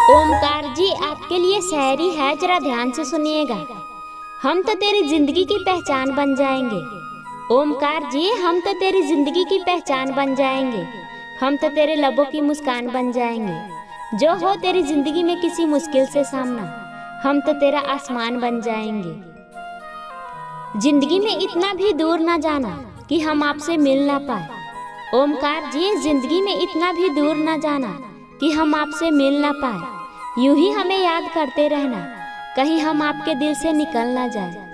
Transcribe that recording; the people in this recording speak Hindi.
ओमकार जी आपके लिए शायरी है, जरा ध्यान से सुनिएगा। हम तो तेरी जिंदगी की पहचान बन जाएंगे। ओमकार जी हम तो तेरी जिंदगी की पहचान बन जाएंगे। हम तो तेरे लबों की मुस्कान बन जाएंगे। जो हो तेरी जिंदगी में किसी मुश्किल से सामना, हम तो तेरा आसमान बन जाएंगे। जिंदगी में इतना भी दूर ना जाना कि हम आपसे मिल ना पाए। ओमकार जी जिंदगी में इतना भी दूर ना जाना कि हम आपसे मिल ना पाए। यूं ही हमें याद करते रहना, कहीं हम आपके दिल से निकल ना जाए।